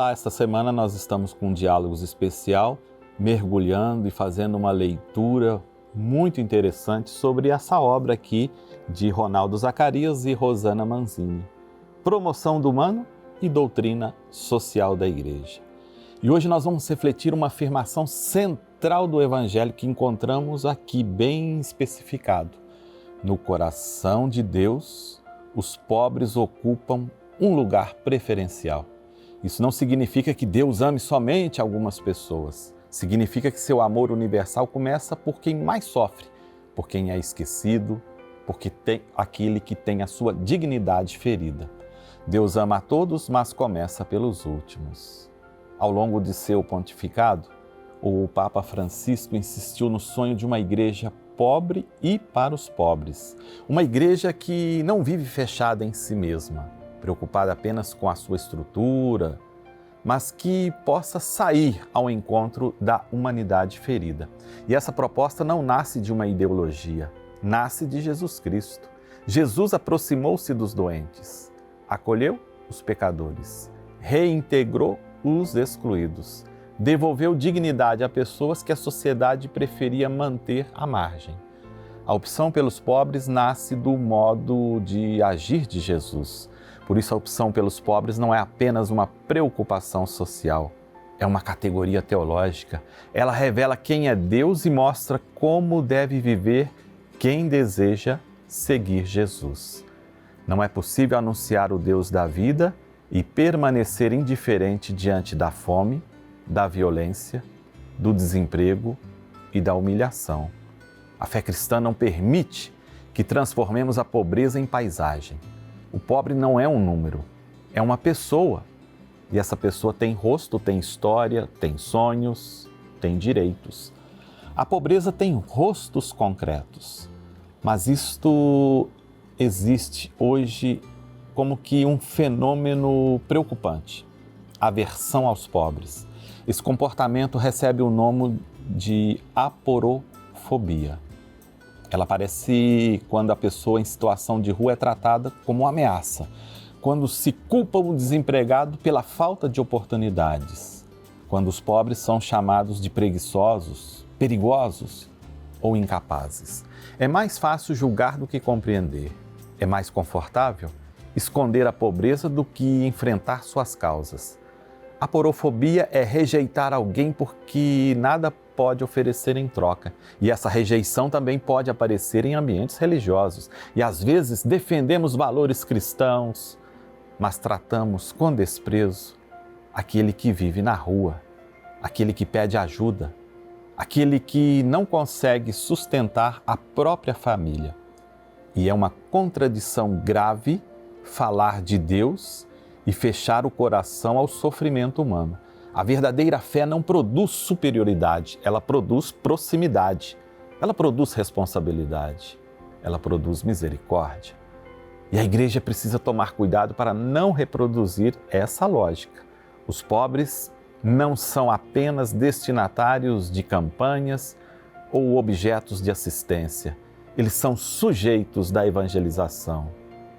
Olá, esta semana nós estamos com um Diálogos especial, mergulhando e fazendo uma leitura muito interessante sobre essa obra aqui de Ronaldo Zacarias e Rosana Manzini, Promoção do Humano e Doutrina Social da Igreja. E hoje nós vamos refletir uma afirmação central do Evangelho que encontramos aqui bem especificado. No coração de Deus, os pobres ocupam um lugar preferencial. Isso não significa que Deus ame somente algumas pessoas. Significa que seu amor universal começa por quem mais sofre, por quem é esquecido, porque tem aquele que tem a sua dignidade ferida. Deus ama a todos, mas começa pelos últimos. Ao longo de seu pontificado, o Papa Francisco insistiu no sonho de uma igreja pobre e para os pobres. Uma igreja que não vive fechada em si mesma, preocupada apenas com a sua estrutura, mas que possa sair ao encontro da humanidade ferida. E essa proposta não nasce de uma ideologia, nasce de Jesus Cristo. Jesus aproximou-se dos doentes, acolheu os pecadores, reintegrou os excluídos, devolveu dignidade a pessoas que a sociedade preferia manter à margem. A opção pelos pobres nasce do modo de agir de Jesus. Por isso, a opção pelos pobres não é apenas uma preocupação social, é uma categoria teológica. Ela revela quem é Deus e mostra como deve viver quem deseja seguir Jesus. Não é possível anunciar o Deus da vida e permanecer indiferente diante da fome, da violência, do desemprego e da humilhação. A fé cristã não permite que transformemos a pobreza em paisagem. O pobre não é um número, é uma pessoa. E essa pessoa tem rosto, tem história, tem sonhos, tem direitos. A pobreza tem rostos concretos, mas isto existe hoje como que um fenômeno preocupante, a aversão aos pobres. Esse comportamento recebe o nome de aporofobia. Ela aparece quando a pessoa em situação de rua é tratada como uma ameaça, quando se culpa o desempregado pela falta de oportunidades, quando os pobres são chamados de preguiçosos, perigosos ou incapazes. É mais fácil julgar do que compreender. É mais confortável esconder a pobreza do que enfrentar suas causas. A porofobia é rejeitar alguém porque nada pode oferecer em troca. E essa rejeição também pode aparecer em ambientes religiosos. E às vezes defendemos valores cristãos, mas tratamos com desprezo aquele que vive na rua, aquele que pede ajuda, aquele que não consegue sustentar a própria família. E é uma contradição grave falar de Deus e fechar o coração ao sofrimento humano. A verdadeira fé não produz superioridade, ela produz proximidade, ela produz responsabilidade, ela produz misericórdia. E a igreja precisa tomar cuidado para não reproduzir essa lógica. Os pobres não são apenas destinatários de campanhas ou objetos de assistência, eles são sujeitos da evangelização,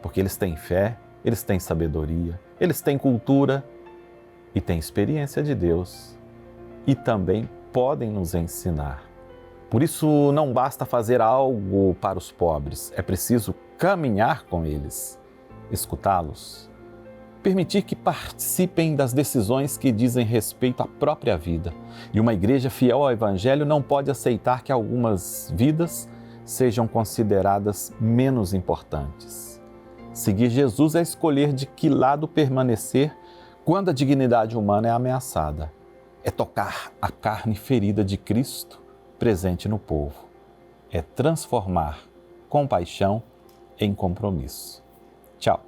porque eles têm fé, eles têm sabedoria, eles têm cultura e têm experiência de Deus e também podem nos ensinar. Por isso não basta fazer algo para os pobres, é preciso caminhar com eles, escutá-los, permitir que participem das decisões que dizem respeito à própria vida. E uma igreja fiel ao Evangelho não pode aceitar que algumas vidas sejam consideradas menos importantes. Seguir Jesus é escolher de que lado permanecer quando a dignidade humana é ameaçada. É tocar a carne ferida de Cristo presente no povo. É transformar compaixão em compromisso. Tchau.